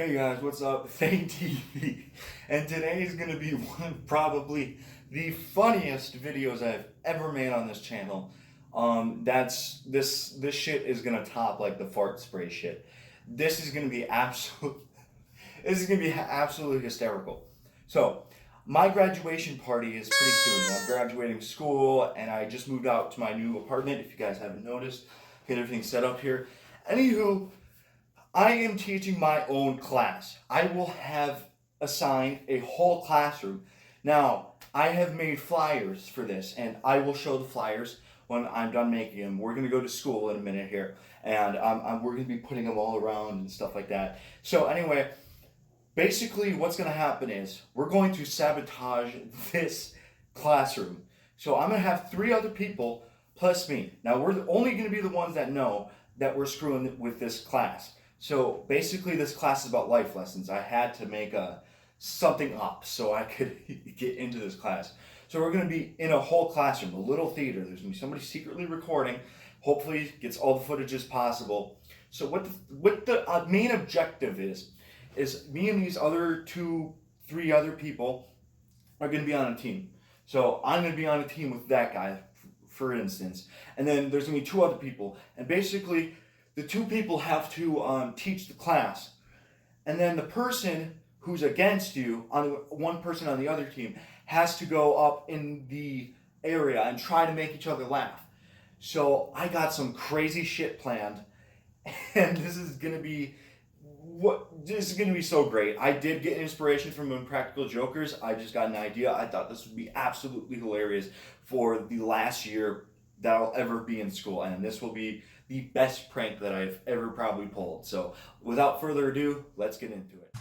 Hey guys, what's up? Thane TV, and today is going to be probably the funniest videos I've ever made on this channel. This shit is going to top like the fart spray shit. This is going to be absolutely hysterical. So, my graduation party is pretty soon. I'm graduating school, and I just moved out to my new apartment. If you guys haven't noticed, get everything set up here. Anywho, I am teaching my own class. I will have assigned a whole classroom. Now, I have made flyers for this, and I will show the flyers when I'm done making them. We're going to go to school in a minute here, and we're going to be putting them all around and stuff like that. So anyway, basically what's going to happen is we're going to sabotage this classroom. So I'm going to have 3 other people plus me. Now, we're only going to be the ones that know that we're screwing with this class. So basically this class is about life lessons. I had to make something up so I could get into this class. So we're going to be in a whole classroom, a little theater. There's going to be somebody secretly recording. Hopefully gets all the footage as possible. So what the main objective is me and these other 3 other people are going to be on a team. So I'm going to be on a team with that guy, for instance. And then there's going to be 2 other people. And basically the 2 people have to teach the class, and then the person who's against you, one person on the other team, has to go up in the area and try to make each other laugh. So I got some crazy shit planned, and this is gonna be so great. I did get inspiration from Impractical Jokers. I just got an idea. I thought this would be absolutely hilarious for the last year that I'll ever be in school, and this will be the best prank that I've ever probably pulled. So without further ado, let's get into it.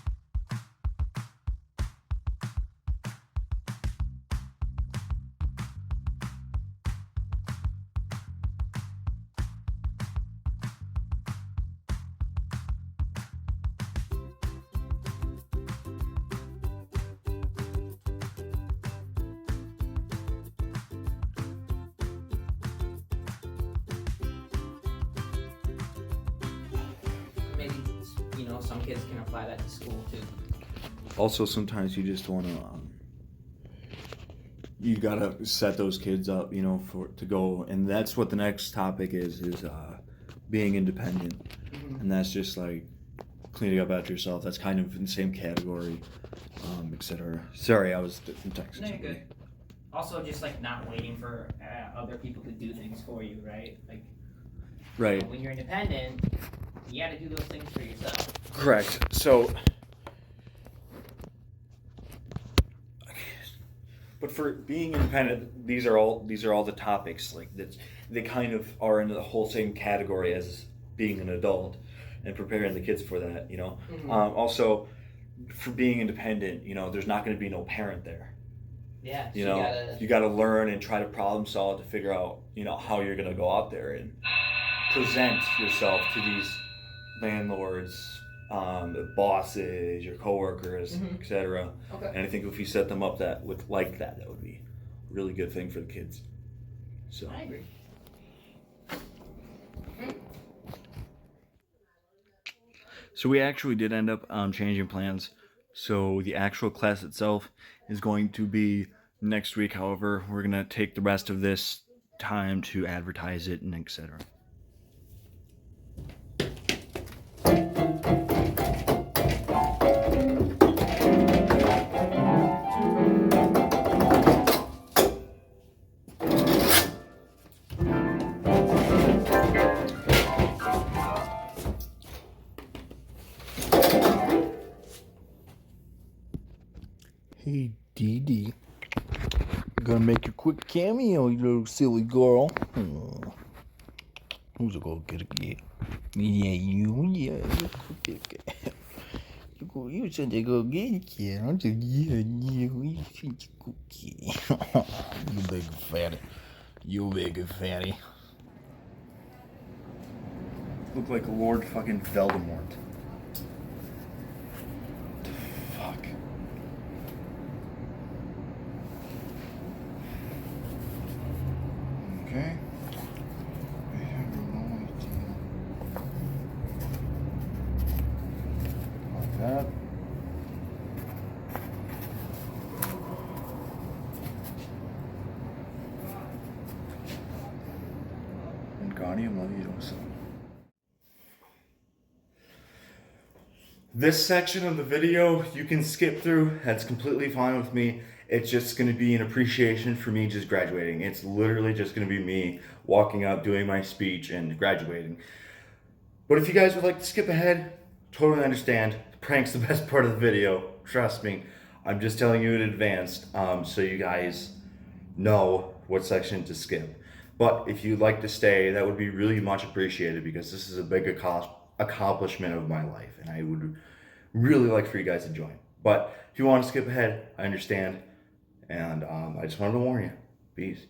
Some kids can apply that to school too. Also, sometimes you just want to, you gotta set those kids up, to go, and that's what the next topic is being independent, and that's just like cleaning up after yourself. That's kind of in the same category, etc. Sorry, I was texting. No, you're good. Also, just like not waiting for other people to do things for you, right? Right. When you're independent, you got to do those things for yourself. Correct. So, but for being independent, these are all the topics that they kind of are in the whole same category as being an adult and preparing the kids for that. Also, for being independent, there's not going to be no parent there. Yeah. You got to learn and try to problem solve to figure out how you're going to go out there and present yourself to these landlords, bosses, your coworkers, etc. Okay. And I think if you set them up that would be a really good thing for the kids. So I agree. So we actually did end up changing plans. So the actual class itself is going to be next week. However, we're gonna take the rest of this time to advertise it and etc. Hey, Dee Dee. Gonna make your quick cameo, you little silly girl. Who's a go get a kid? Yeah, you. Yeah, you go get a kid. You said to go get a kid. I said, yeah. You think you go get You big fatty. You big fatty. Look like Lord fucking Voldemort. Fuck. Okay. Like that. Wingardium Leviosa. This section of the video you can skip through. That's completely fine with me. It's just going to be an appreciation for me just graduating. It's literally just going to be me walking up, doing my speech, and graduating. But if you guys would like to skip ahead, totally understand. The prank's the best part of the video. Trust me. I'm just telling you in advance so you guys know what section to skip. But if you'd like to stay, that would be really much appreciated because this is a big accomplishment of my life, and I would really like for you guys to join. But if you want to skip ahead, I understand. And I just wanted to warn you. Peace.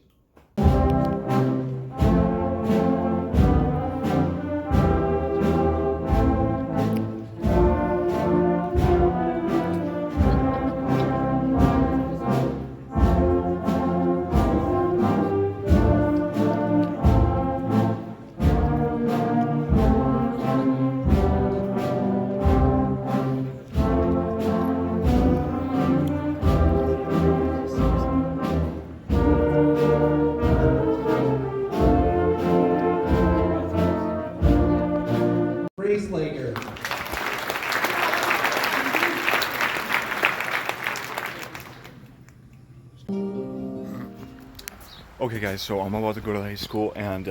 Lager. Okay guys, so I'm about to go to high school and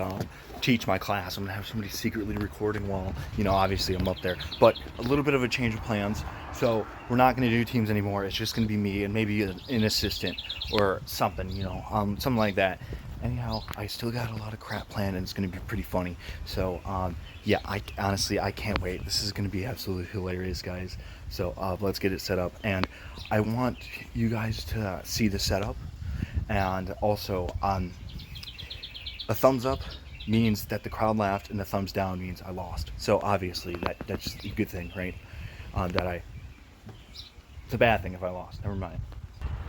teach my class. I'm gonna have somebody secretly recording while, obviously I'm up there. But a little bit of a change of plans. So we're not gonna do teams anymore. It's just gonna be me and maybe an assistant or something, something like that. Anyhow, I still got a lot of crap planned and it's gonna be pretty funny. So yeah, I can't wait. This is gonna be absolutely hilarious, guys. So let's get it set up. And I want you guys to see the setup. And also, a thumbs up means that the crowd laughed, and the thumbs down means I lost. So obviously, that's a good thing, right? It's a bad thing if I lost. Never mind.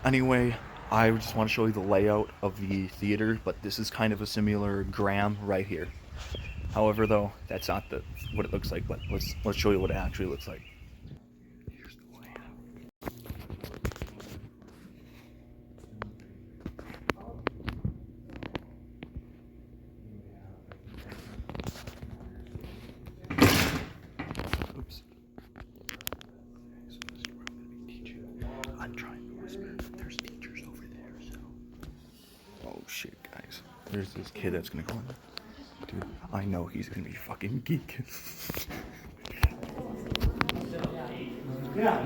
Anyway, I just want to show you the layout of the theater, but this is kind of a similar gram right here. However, though, that's not what it looks like. But let's show you what it actually looks like. Here's the layout. Oops. So this is where I'm going to be teaching. I'm trying to whisper. There's teachers over there, so. Oh shit, guys. There's this kid that's going to go in. Dude, I know he's going to be fucking geek. Yeah.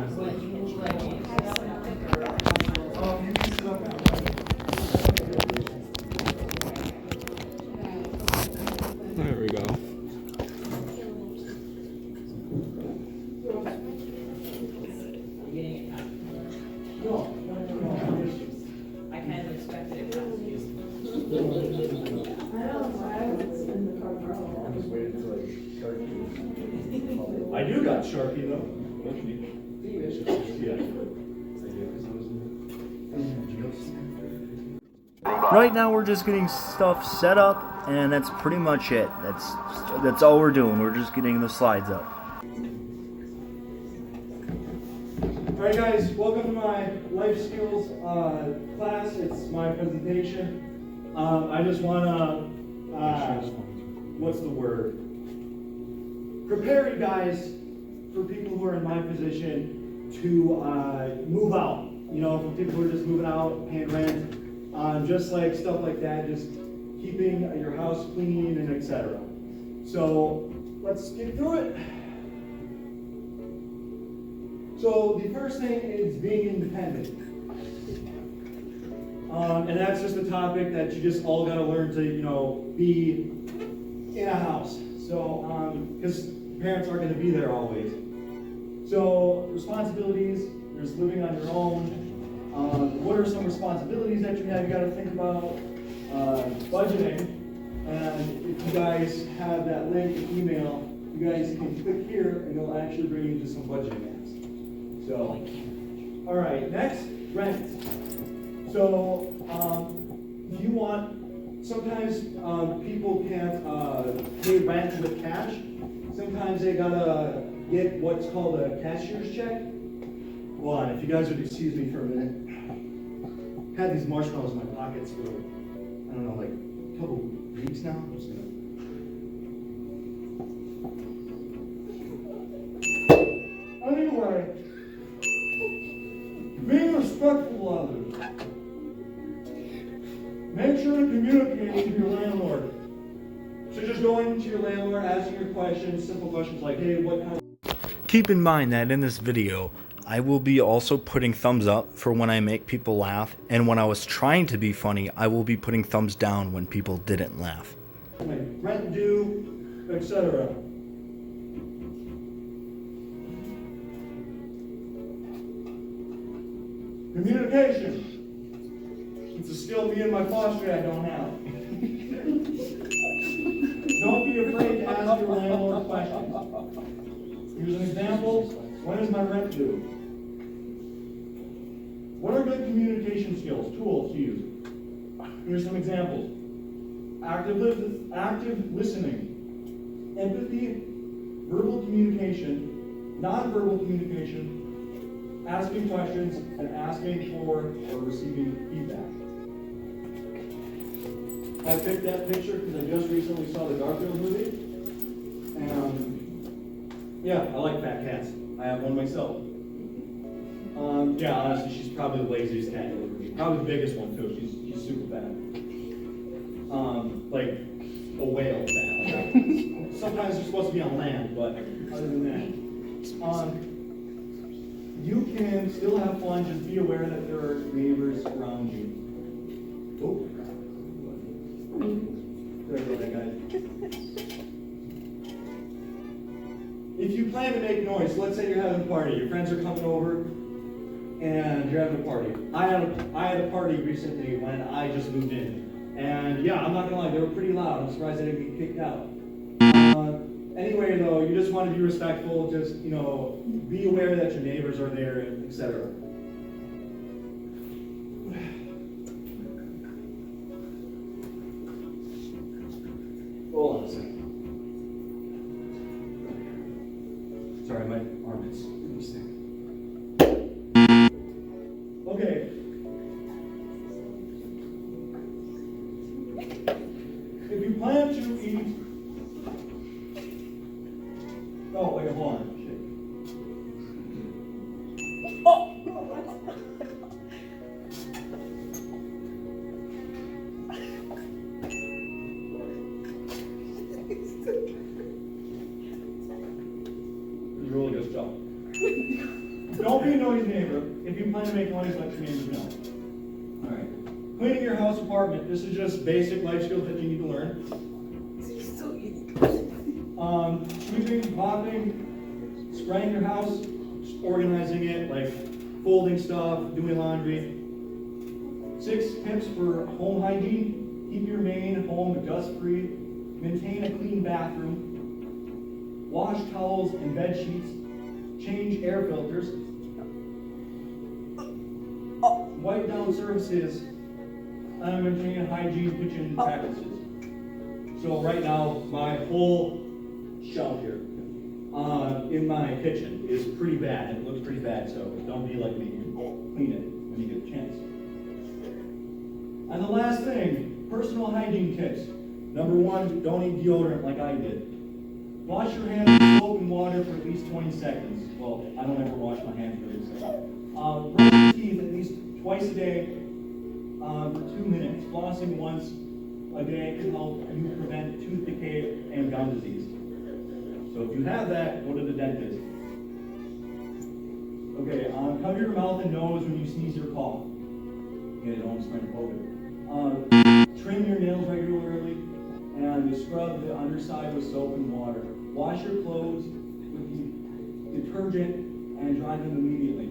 There we go. I kind of expected it. I do got Sharpie though. Right now we're just getting stuff set up, and that's pretty much it. That's all we're doing. We're just getting the slides up. Alright guys, welcome to my life skills class. It's my presentation. I just wanna what's the word? Prepare you guys for people who are in my position to move out. For people who are just moving out, paying rent. Just like stuff like that, just keeping your house clean and etc. So let's get through it. So the first thing is being independent. And that's just a topic that you just all gotta learn to, be in a house. So, because parents aren't gonna be there always. So responsibilities, there's living on your own. What are some responsibilities that you have? You got to think about budgeting. And if you guys have that link in email, you guys can click here and it'll actually bring you to some budgeting apps. So, all right, next, rent. So, if you want, sometimes people can't pay rent with cash. sometimes they gotta get what's called a cashier's check. Hold on, if you guys would excuse me for a minute. Had these marshmallows in my pockets for, I don't know, like a couple weeks now. I'm just gonna... Anyway, being respectful of others. Make sure to communicate with your landlord. So just going to your landlord, asking your questions, simple questions like, hey, what kind of... Keep in mind that in this video, I will be also putting thumbs up for when I make people laugh, and when I was trying to be funny, I will be putting thumbs down when people didn't laugh. rent due, etc. Communication. It's a skill me and my foster dad don't have. Don't be afraid to ask your landlord questions. Here's an example. When is my rent due? What are good communication skills, tools to use? Here's some examples. Active listening, empathy, verbal communication, nonverbal communication, asking questions, and asking for or receiving feedback. I picked that picture because I just recently saw the Garfield movie. And yeah, I like fat cats. I have one myself. Yeah, honestly, she's probably the laziest cat you'll ever meet. Probably the biggest one too. She's super fat. Like a whale fat. Sometimes they're supposed to be on land, but other than that, you can still have fun. Just be aware that there are neighbors around you. Oh. Sorry about that, guys. If you plan to make noise, let's say you're having a party, your friends are coming over, and you're having a party. I had a party recently when I just moved in. And yeah, I'm not gonna lie, they were pretty loud. I'm surprised I didn't get kicked out. Anyway though, you just want to be respectful, just, you know, be aware that your neighbors are there, etc. Hold on a second. Sorry, my arm is really sick. Okay. If you plan to eat... Oh, wait, hold on. Shit. Oh! Really good stuff. Don't be a noisy neighbor. If you plan to make noise, let your neighbors know. Alright. Cleaning your house apartment. This is just basic life skills that you need to learn. Sweeping, mopping, spraying your house, just organizing it, like folding stuff, doing laundry. 6 tips for home hygiene. Keep your main home dust-free. Maintain a clean bathroom. Wash towels and bed sheets. Change air filters. Wipe down surfaces. And maintain hygiene kitchen practices. So right now, my whole shelf here in my kitchen is pretty bad. It looks pretty bad, so don't be like me. Clean it when you get a chance. And the last thing, personal hygiene tips. Number 1, don't eat deodorant like I did. Wash your hands with soap and water for at least 20 seconds. Well, I don't ever wash my hands for 30 seconds. Brush your teeth at least twice a day for 2 minutes. Flossing once a day can help you prevent tooth decay and gum disease. So if you have that, go to the dentist. Okay, cover your mouth and nose when you sneeze or cough. Okay, don't spread COVID. Trim your nails regularly and scrub the underside with soap and water. Wash your clothes with detergent and dry them immediately.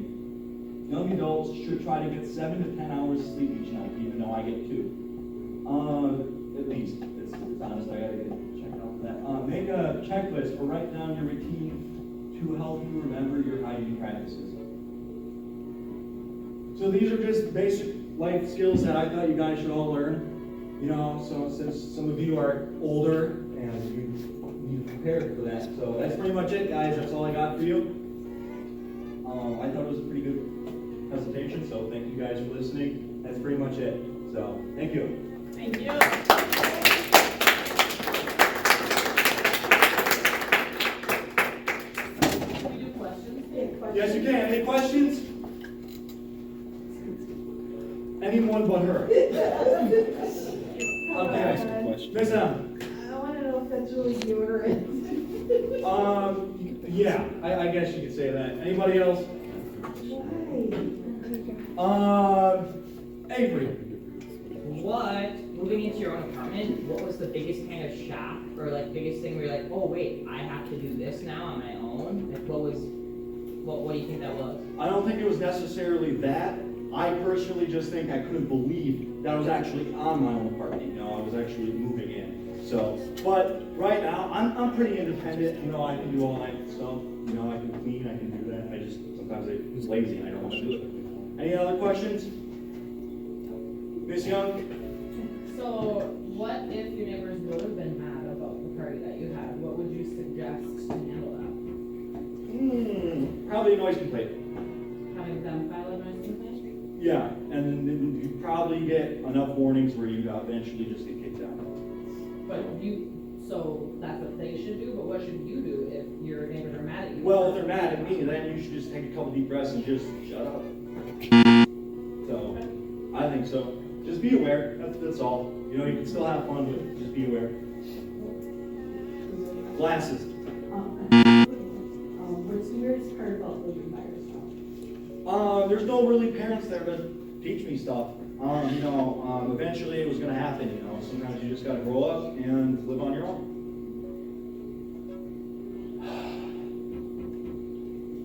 Young adults should try to get 7 to 10 hours of sleep each night, even though I get 2. At least. It's honest, I gotta get checked out for that. Make a checklist or write down your routine to help you remember your hygiene practices. So these are just basic life skills that I thought you guys should all learn. You know, so since some of you are older and you need prepared for that. So that's pretty much it, guys. That's all I got for you. I thought it was a pretty good presentation, so thank you guys for listening. That's pretty much it. So thank you. Thank you. Yes, you can. Any questions? Anyone but her. Okay. Miss M. I want to know if that's really deodorant. Yeah, I guess you could say that. Anybody else? Why? Avery. What, moving into your own apartment, what was the biggest kind of shock or like biggest thing where you're like, oh wait, I have to do this now on my own? Like what do you think that was? I don't think it was necessarily that. I personally just think I couldn't believe that I was actually on my own apartment. You know, I was actually moving in. So, but right now, I'm pretty independent. You know, I can do all night stuff. You know, I can clean, I can do that. I just, sometimes I'm lazy and I don't want to do it. Any other questions? Miss Young? So, what if your neighbors would have been mad about the party that you had? What would you suggest to handle that? Probably a noise complaint. Having them file a noise complaint? Yeah, and then you probably get enough warnings where you eventually just get kicked out. So that's what they should do, but what should you do if your neighbors are mad at you? Well, if they're mad at me, then you should just take a couple deep breaths and just shut up. So, I think so. Just be aware, that's all. You know, you can still have fun, but just be aware. Glasses. What's the weirdest part about living by yourself? There's no really parents there to teach me stuff. You know, eventually it was gonna happen, you know. Sometimes you just gotta grow up and live on your own.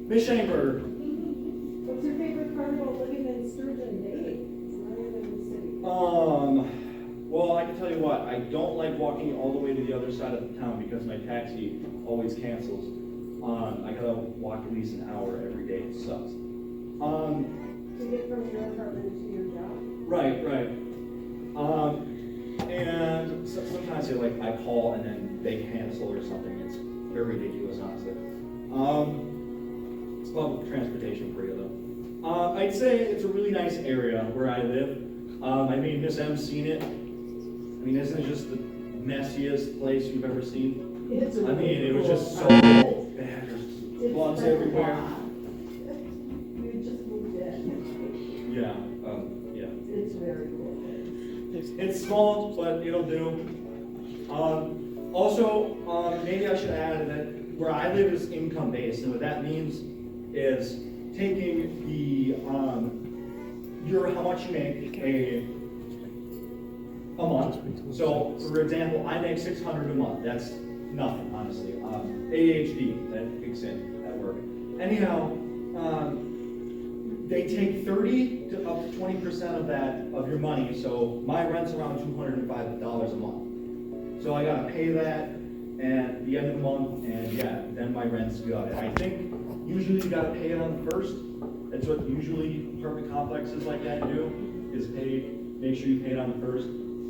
Miss Shaneberger. What's your favorite part about living in Sturgeon Bay? It's not even in the city. Well, I can tell you what, I don't like walking all the way to the other side of the town because my taxi always cancels. I gotta walk at least an hour every day, it sucks. To get from your apartment to your job. Right. And sometimes I call and then they cancel or something. It's very ridiculous, honestly. It's public transportation for you though. I'd say it's a really nice area where I live. I mean, Miss M's seen it. I mean, isn't it just the messiest place you've ever seen? It's I mean, it was just so bad. There's bugs everywhere. You just moved in. Yeah. It's very cool. It's small, but it'll do. Also, maybe I should add that where I live is income based, and what that means is taking the how much you make a month. So, for example, I make $600 a month. That's nothing, honestly. ADHD that kicks in at work. Anyhow, they take 30 to up to 20% of that of your money. So my rent's around $205 a month. So I gotta pay that at the end of the month, and yeah, then my rent's good. And I think usually you gotta pay it on the first. That's what usually apartment complexes like that do, is make sure you pay it on the first.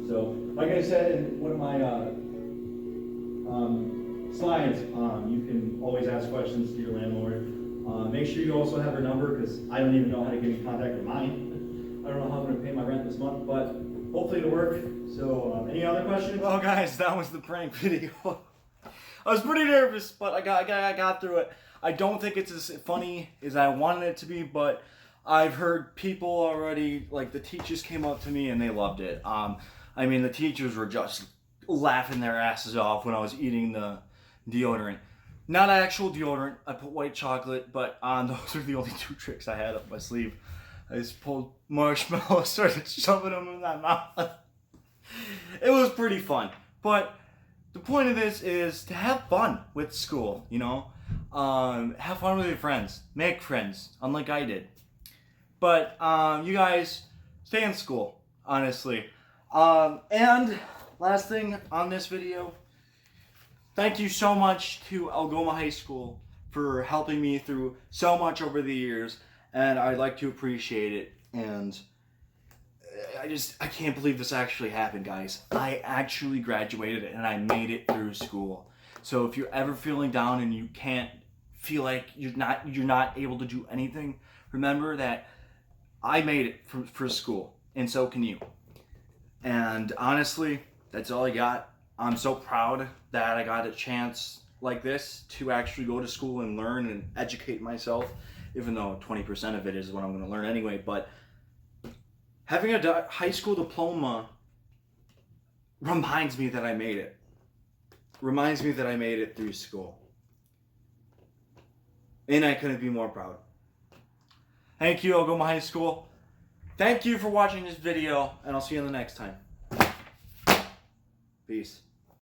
So, like I said in one of my slides, you can always ask questions to your landlord. Make sure you also have her number, because I don't even know how to get in contact with mine. I don't know how I'm going to pay my rent this month, but hopefully it'll work. So, any other questions? Well, guys, that was the prank video. I was pretty nervous, but I got through it. I don't think it's as funny as I wanted it to be, but I've heard people already, like the teachers came up to me and they loved it. I mean, the teachers were just laughing their asses off when I was eating the deodorant. Not actual deodorant, I put white chocolate, but those are the only two tricks I had up my sleeve. I just pulled marshmallows, started shoving them in my mouth. It was pretty fun. But the point of this is to have fun with school, you know? Have fun with your friends. Make friends, unlike I did. But you guys, stay in school, honestly. And last thing on this video, thank you so much to Algoma High School for helping me through so much over the years, and I'd like to appreciate it. And I can't believe this actually happened, guys. I actually graduated and I made it through school. So if you're ever feeling down and you can't feel like you're not able to do anything, remember that I made it for school, and so can you. And honestly, that's all I got. I'm so proud that I got a chance like this to actually go to school and learn and educate myself, even though 20% of it is what I'm going to learn anyway. But having a high school diploma reminds me that I made it. Reminds me that I made it through school. And I couldn't be more proud. Thank you, Ogoma High School. Thank you for watching this video, and I'll see you in the next time. Peace.